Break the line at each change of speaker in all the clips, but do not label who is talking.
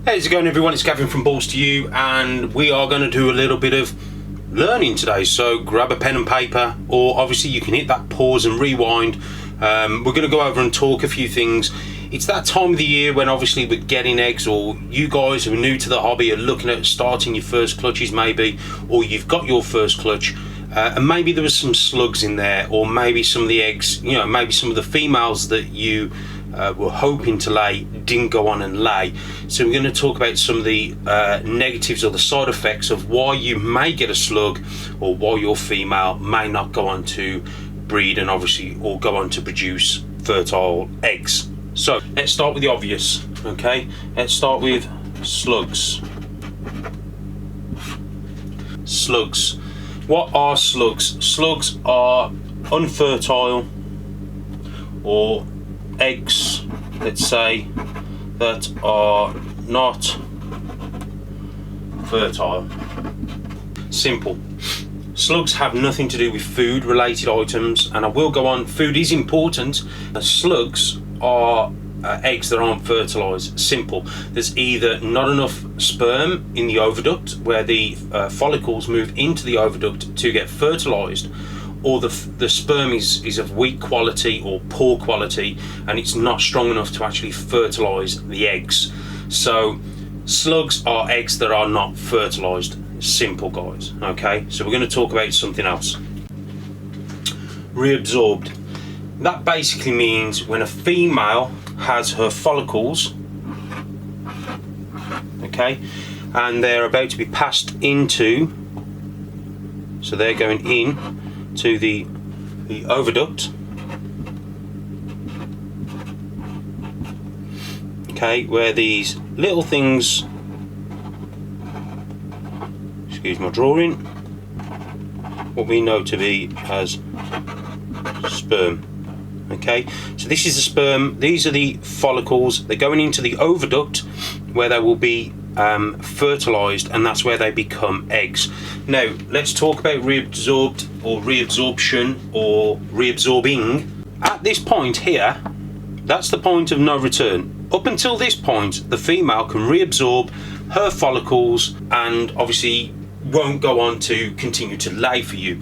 How's it going, everyone? It's Gavin from Balls to You, and we are going to do a little bit of learning today. So grab a pen and paper, or obviously you can hit that pause and rewind. We're going to go over and talk a few things. It's that time of the year when obviously we're getting eggs, or you guys who are new to the hobby are looking at starting your first clutches maybe, or you've got your first clutch, and maybe there was some slugs in there, or maybe some of the eggs, maybe some of the females that you were hoping to lay didn't go on and lay. So we're going to talk about some of the negatives or the side effects of why you may get a slug, or why your female may not go on to breed and obviously or go on to produce fertile eggs. So let's start with the obvious. Okay, let's start with slugs. Slugs. What are slugs? Slugs are unfertile, or eggs, let's say, that are not fertile. Simple. Slugs have nothing to do with food related items, and I will go on, food is important. Slugs are eggs that aren't fertilized. Simple. There's either not enough sperm in the oviduct where the follicles move into the oviduct to get fertilized, or the sperm is of weak quality or poor quality, and it's not strong enough to actually fertilize the eggs. So slugs are eggs that are not fertilized. Simple, guys. Okay, so we're going to talk about something else. Reabsorbed. That basically means when a female has her follicles, okay, and they're about to be passed into, so they're going in to the oviduct, okay, where these little things, excuse my drawing, what we know to be as sperm. Okay, so this is the sperm, these are the follicles, they're going into the oviduct where they will be fertilized, and that's where they become eggs. Now let's talk about reabsorbed or reabsorption or reabsorbing. At this point here, that's the point of no return. Up until this point, the female can reabsorb her follicles and obviously won't go on to continue to lay for you.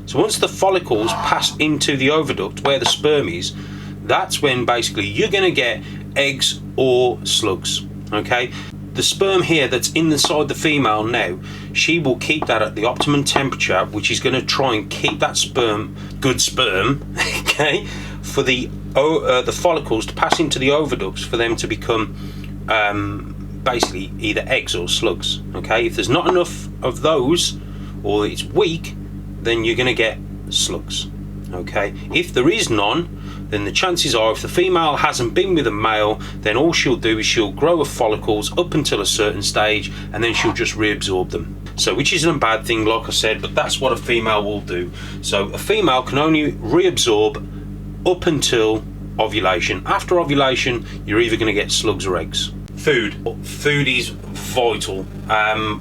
So once the follicles pass into the oviduct where the sperm is, that's when basically you're going to get eggs or slugs. Okay, the sperm here that's inside the female now, she will keep that at the optimum temperature, which is going to try and keep that sperm, good sperm, okay, for the follicles to pass into the oviducts for them to become basically either eggs or slugs. Okay, if there's not enough of those, or it's weak, then you're going to get slugs. Okay, if there is none, then the chances are, if the female hasn't been with a male, then all she'll do is she'll grow her follicles up until a certain stage, and then she'll just reabsorb them. So which isn't a bad thing, like I said, but that's what a female will do. So a female can only reabsorb up until ovulation. After ovulation, you're either going to get slugs or eggs. Food is vital.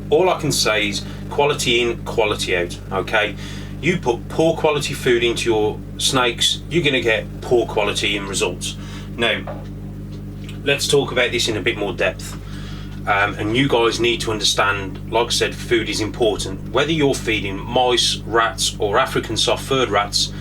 All I can say is quality in, quality out. Okay, you put poor quality food into your snakes, you're going to get poor quality in results. Now let's talk about this in a bit more depth, and you guys need to understand, like I said, food is important. Whether you're feeding mice, rats, or African soft-furred rats,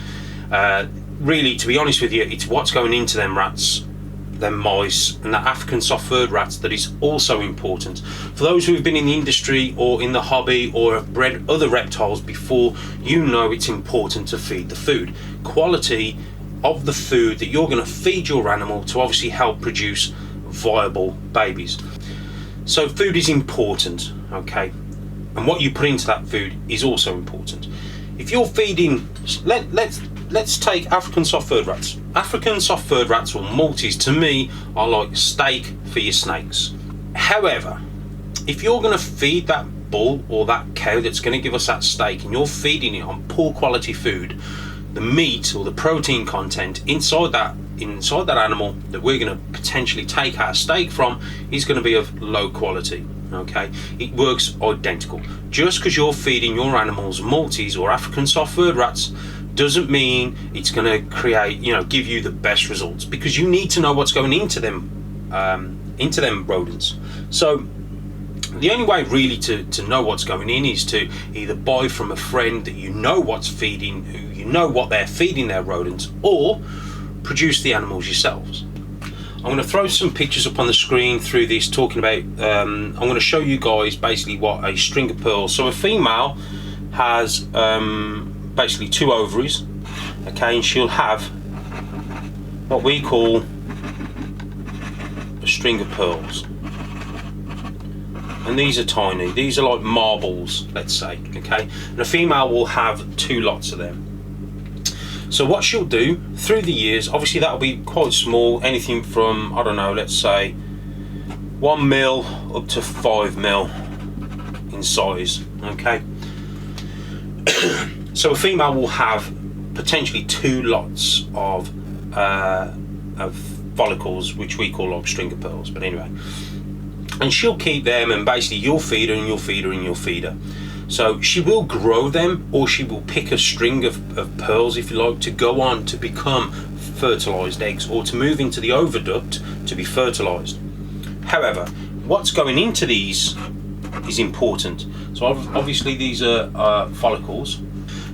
really, to be honest with you, it's what's going into them rats, them mice, and the African soft-furred rats that is also important. For those who have been in the industry or in the hobby or have bred other reptiles before, you know it's important to feed the food. Quality of the food that you're going to feed your animal to obviously help produce viable babies. So food is important, okay, and what you put into that food is also important. If you're feeding, let's take African soft-furred rats. African soft-furred rats, or Maltese, to me are like steak for your snakes. However, if you're going to feed that bull or that cow that's going to give us that steak, and you're feeding it on poor quality food, the meat or the protein content inside that animal that we're going to potentially take our steak from is going to be of low quality. Okay, it works identical. Just because you're feeding your animals Maltese or African soft-furred rats doesn't mean it's going to create, give you the best results, because you need to know what's going into them into them rodents. So the only way really to know what's going in is to either buy from a friend that you know what's feeding, who you know what they're feeding their rodents, or produce the animals yourselves. I'm going to throw some pictures up on the screen through this, talking about I'm going to show you guys basically what a string of pearls. So a female has basically 2 ovaries, okay, and she'll have what we call a string of pearls. And these are tiny, these are like marbles, let's say, okay, and a female will have 2 lots of them. So what she'll do through the years, obviously that'll be quite small, anything from, I don't know, let's say 1 mil up to 5 mil in size, okay. So a female will have potentially 2 lots of follicles, which we call like string of pearls, but anyway. And she'll keep them, and basically you'll feed her and you'll feed her and you'll feed her. So she will grow them, or she will pick a string of pearls, if you like, to go on to become fertilized eggs, or to move into the oviduct to be fertilized. However, what's going into these is important. So obviously these are follicles,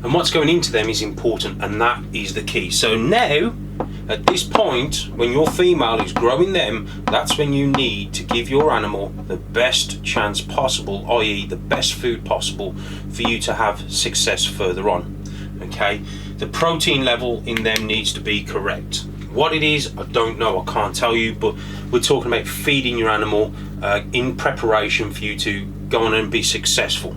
and what's going into them is important, and that is the key. So now, at this point, when your female is growing them, that's when you need to give your animal the best chance possible, i.e. the best food possible for you to have success further on, okay? The protein level in them needs to be correct. What it is, I don't know, I can't tell you, but we're talking about feeding your animal in preparation for you to go on and be successful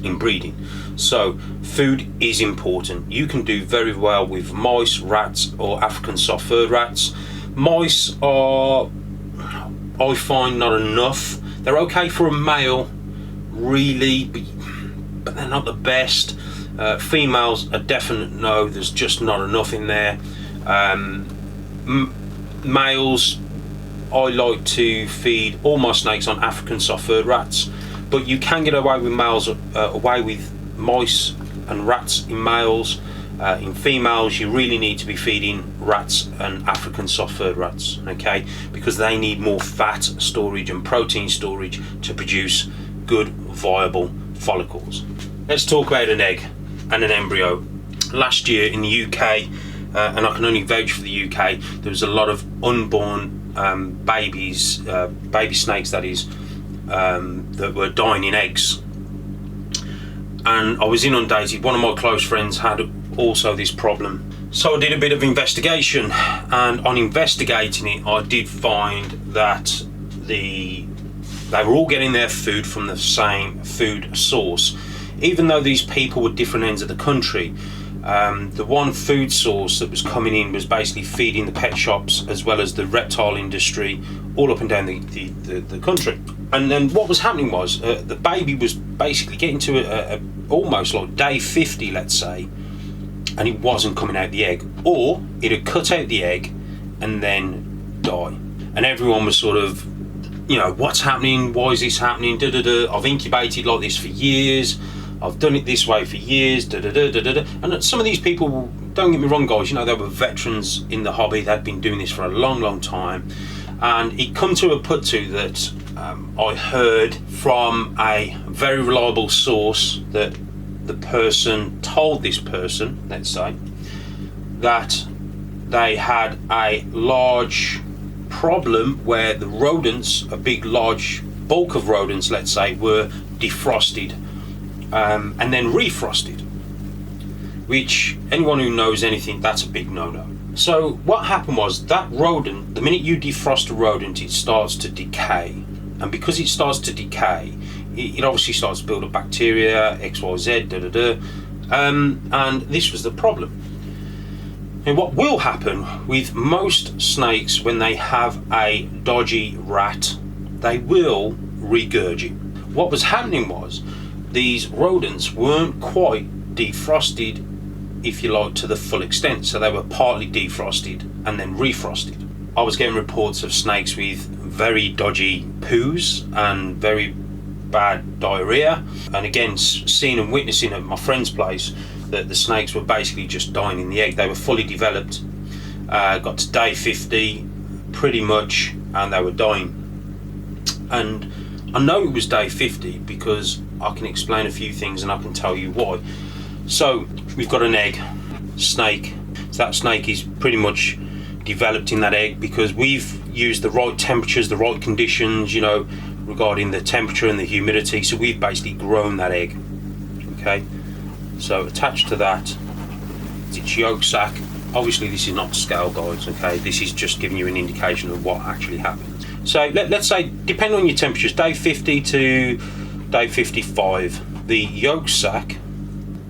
in breeding. So food is important. You can do very well with mice, rats, or African soft-furred rats. Mice are, I find, not enough. They're okay for a male, really, but they're not the best. Females, a definite no. There's just not enough in there. Males, I like to feed all my snakes on African soft-furred rats, but you can get away with away with mice and rats in males. In females, you really need to be feeding rats and African soft-furred rats, okay, because they need more fat storage and protein storage to produce good, viable follicles. Let's talk about an egg and an embryo. Last year in the UK, and I can only vouch for the UK, there was a lot of unborn babies, baby snakes that is, that were dying in eggs. And I was inundated. One of my close friends had also this problem. So I did a bit of investigation, and on investigating it, I did find that they were all getting their food from the same food source. Even though these people were different ends of the country, the one food source that was coming in was basically feeding the pet shops as well as the reptile industry all up and down the country. And then what was happening was the baby was basically getting to a almost like day 50, let's say, and it wasn't coming out the egg, or it had cut out the egg and then die. And everyone was sort of, you know, what's happening? Why is this happening? I've incubated like this for years. I've done it this way for years. And some of these people, don't get me wrong, guys, you know, they were veterans in the hobby. They'd been doing this for a long, long time. And it come to a put to that I heard from a very reliable source that the person told this person, let's say, that they had a large problem where the rodents, a big large bulk of rodents, let's say, were defrosted and then refrosted, which anyone who knows anything, that's a big no-no. So what happened was that rodent, the minute you defrost a rodent, it starts to decay, and because it starts to decay, it obviously starts to build up bacteria, XYZ, and this was the problem. And what will happen with most snakes when they have a dodgy rat, they will regurgitate. What was happening was these rodents weren't quite defrosted, if you like, to the full extent, so they were partly defrosted and then refrosted. I was getting reports of snakes with very dodgy poos and very bad diarrhea, and again seeing and witnessing at my friend's place that the snakes were basically just dying in the egg. They were fully developed, got to day 50, pretty much and they were dying. And I know it was day 50 because I can explain a few things and I can tell you why. So we've got an egg snake. So that snake is pretty much developed in that egg because we've used the right temperatures, the right conditions, you know, regarding the temperature and the humidity. So we've basically grown that egg. Okay, so attached to that is its yolk sac. Obviously this is not scale, guys, okay, this is just giving you an indication of what actually happens. So let's say, depending on your temperatures, day 50 to day 55, the yolk sac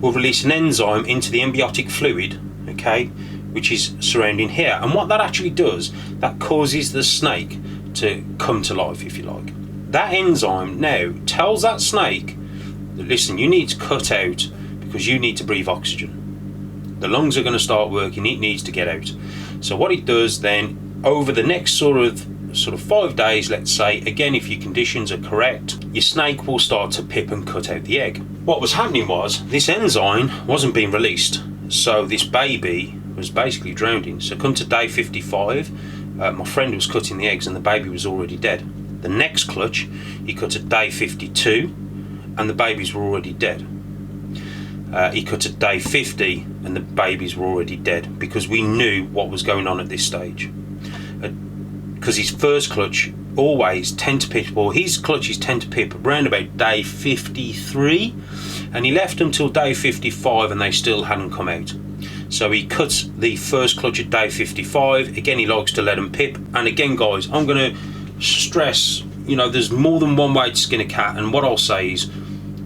will release an enzyme into the embryonic fluid, okay, which is surrounding here. And what that actually does, that causes the snake to come to life, if you like. That enzyme now tells that snake that, listen, you need to cut out because you need to breathe oxygen. The lungs are going to start working, it needs to get out. So what it does then, over the next sort of 5 days, let's say, again, if your conditions are correct, your snake will start to pip and cut out the egg. What was happening was this enzyme wasn't being released, so this baby was basically drowning. So come to day 55, my friend was cutting the eggs and the baby was already dead. The next clutch, he cut at day 52 and the babies were already dead. He cut at day 50 and the babies were already dead because we knew what was going on at this stage. Because his first clutch always tend to pip, or his clutches tend to pip around about day 53, and he left until day 55 and they still hadn't come out. So he cuts the first clutch at day 55. Again, he likes to let them pip. And again, guys, I'm going to stress, you know, there's more than one way to skin a cat, and what I'll say is,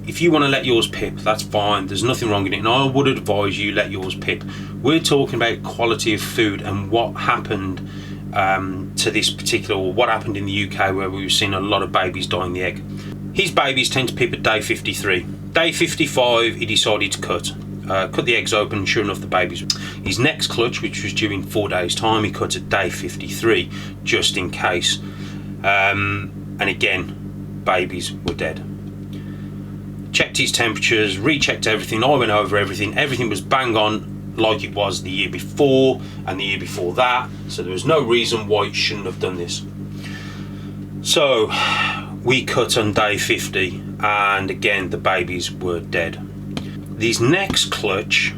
if you want to let yours pip, that's fine, there's nothing wrong in it, and I would advise you let yours pip. We're talking about quality of food and what happened to this particular, or what happened in the UK where we've seen a lot of babies die in the egg. His babies tend to pip at day 53. Day 55 he decided to cut the eggs open, and sure enough the babies. His next clutch, which was due in 4 days time, he cut at day 53 just in case, and again babies were dead. Checked his temperatures, rechecked everything, I went over everything, everything was bang on like it was the year before and the year before that, so there was no reason why it shouldn't have done this. So we cut on day 50 and again the babies were dead. This next clutch,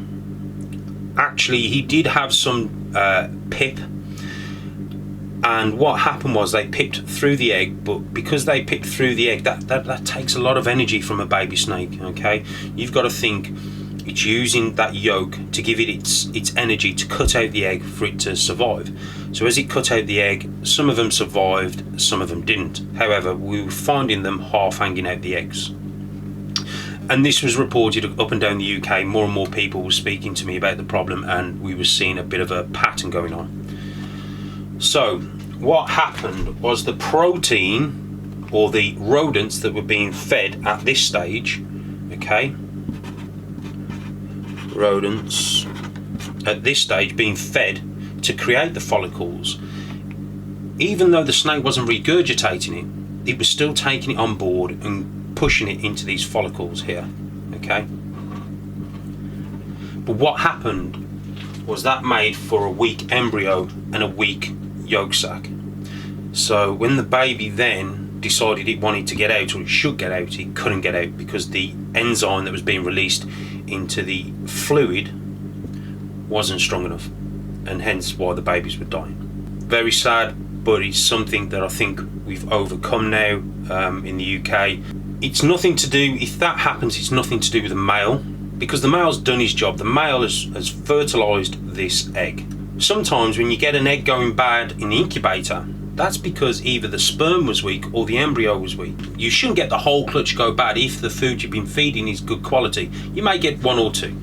actually he did have some pip, and what happened was they pipped through the egg, but because they pipped through the egg, that takes a lot of energy from a baby snake, okay? You've got to think it's using that yolk to give it its energy to cut out the egg for it to survive. So as it cut out the egg, some of them survived, some of them didn't. However, we were finding them half hanging out the eggs. And this was reported up and down the UK. More and more people were speaking to me about the problem, and we were seeing a bit of a pattern going on. So what happened was the protein, or the rodents that were being fed at this stage, okay, rodents at this stage being fed to create the follicles, even though the snake wasn't regurgitating it, it was still taking it on board and pushing it into these follicles here, okay. But what happened was that made for a weak embryo and a weak yolk sac. So when the baby then decided it wanted to get out, or it should get out, it couldn't get out because the enzyme that was being released into the fluid wasn't strong enough, and hence why the babies were dying. Very sad, but it's something that I think we've overcome now in the UK. It's nothing to do, if that happens, it's nothing to do with the male, because the male's done his job. The male has fertilized this egg. Sometimes when you get an egg going bad in the incubator, that's because either the sperm was weak or the embryo was weak. You shouldn't get the whole clutch go bad if the food you've been feeding is good quality. You may get one or two.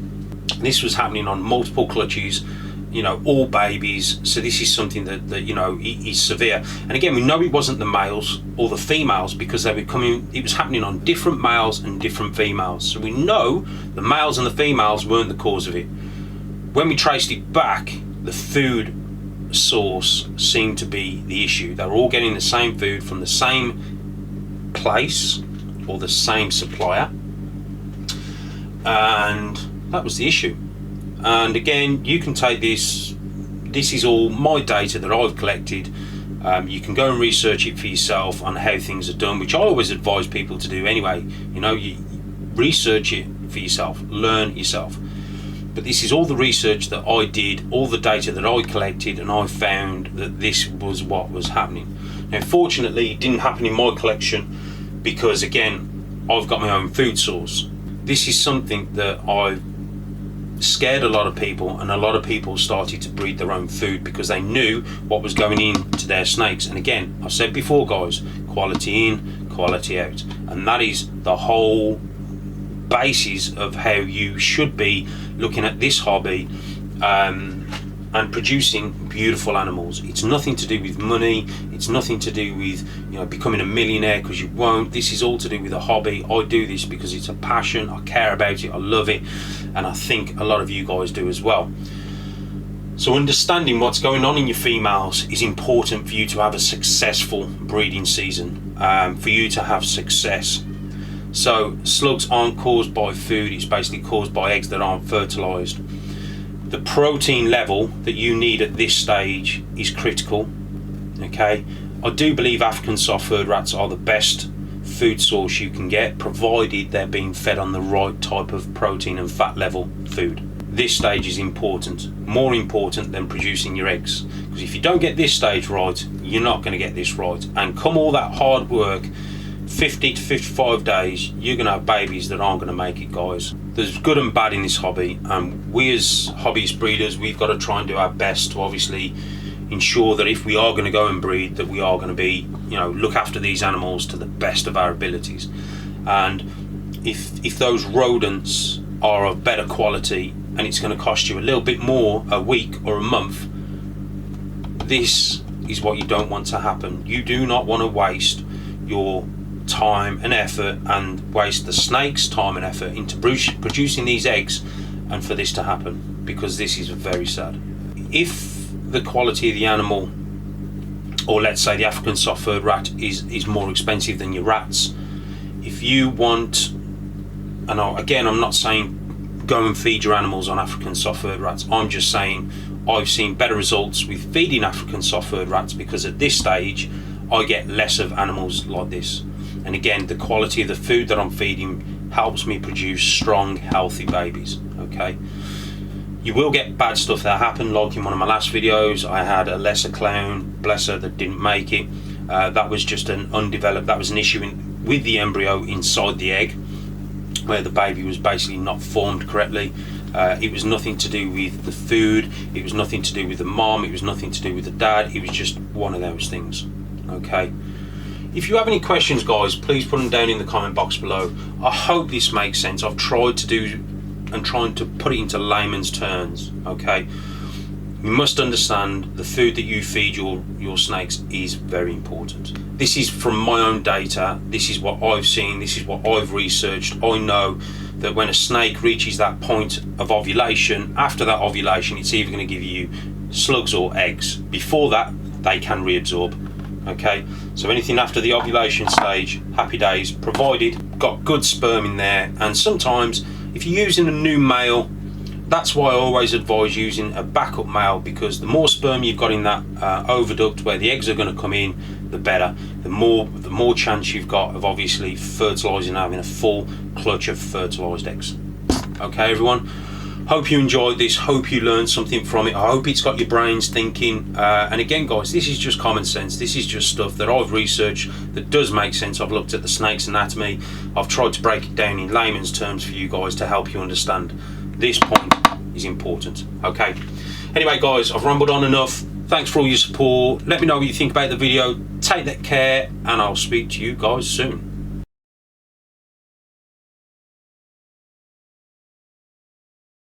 This was happening on multiple clutches, you know, all babies. So this is something that you know is severe. And again, we know it wasn't the males or the females because they were coming. It was happening on different males and different females. So we know the males and the females weren't the cause of it. When we traced it back, the food source seemed to be the issue. They were all getting the same food from the same place or the same supplier, and that was the issue. And again, you can take this is all my data that I've collected. You can go and research it for yourself on how things are done, which I always advise people to do anyway. You know, you research it for yourself, learn yourself. But this is all the research that I did, all the data that I collected, and I found that this was what was happening. Now, fortunately, it didn't happen in my collection because, again, I've got my own food source. This is something that I've scared a lot of people, and a lot of people started to breed their own food because they knew what was going into their snakes. And again, I've said before, guys, quality in, quality out, and that is the whole basis of how you should be looking at this hobby and producing beautiful animals. It's nothing to do with money, it's nothing to do with, you know, becoming a millionaire, because you won't. This is all to do with a hobby. I do this because it's a passion, I care about it, I love it, and I think a lot of you guys do as well. So understanding what's going on in your females is important for you to have a successful breeding season, for you to have success. So slugs aren't caused by food, it's basically caused by eggs that aren't fertilized. The protein level that you need at this stage is critical. Okay, I do believe African soft furred rats are the best food source you can get, provided they're being fed on the right type of protein and fat level food. This stage is important, more important than producing your eggs, because if you don't get this stage right, you're not going to get this right. And come all that hard work, 50 to 55 days, you're going to have babies that aren't going to make it, guys. There's good and bad in this hobby, and we as hobbyist breeders, we've got to try and do our best to obviously ensure that if we are going to go and breed, that we are going to be, you know, look after these animals to the best of our abilities. And if those rodents are of better quality and it's going to cost you a little bit more a week or a month, this is what you don't want to happen. You do not want to waste your time and effort and waste the snake's time and effort into producing these eggs and for this to happen, because this is very sad. If the quality of the animal, or let's say the African soft furred rat, is more expensive than your rats, if you want, and again, I'm not saying go and feed your animals on African soft furred rats, I'm just saying I've seen better results with feeding African soft furred rats, because at this stage I get less of animals like this. And again, the quality of the food that I'm feeding helps me produce strong, healthy babies. Okay, you will get bad stuff that happen, like in one of my last videos I had a lesser clown, bless her, that didn't make it. That was just an undeveloped, that was an issue with the embryo inside the egg, where the baby was basically not formed correctly. It was nothing to do with the food, it was nothing to do with the mom, it was nothing to do with the dad, it was just one of those things. Okay, if you have any questions, guys, please put them down in the comment box below. I hope this makes sense. I've tried to do and trying to put it into layman's terms. Okay, you must understand the food that you feed your snakes is very important. This is from my own data, this is what I've seen, this is what I've researched. I know that when a snake reaches that point of ovulation, after that ovulation, it's either going to give you slugs or eggs. Before that, they can reabsorb. Okay, so anything after the ovulation stage, happy days, provided got good sperm in there. And sometimes if you're using a new male, that's why I always advise using a backup male, because the more sperm you've got in that oviduct where the eggs are going to come in, the better. The more chance you've got of obviously fertilizing, having a full clutch of fertilized eggs. Okay, everyone, hope you enjoyed this, hope you learned something from it. I hope it's got your brains thinking, and again, guys, this is just common sense. This is just stuff that I've researched that does make sense. I've looked at the snake's anatomy, I've tried to break it down in layman's terms for you guys to help you understand. This point is important. Okay, anyway, guys, I've rambled on enough. Thanks for all your support. Let me know what you think about the video. Take that care, and I'll speak to you guys soon.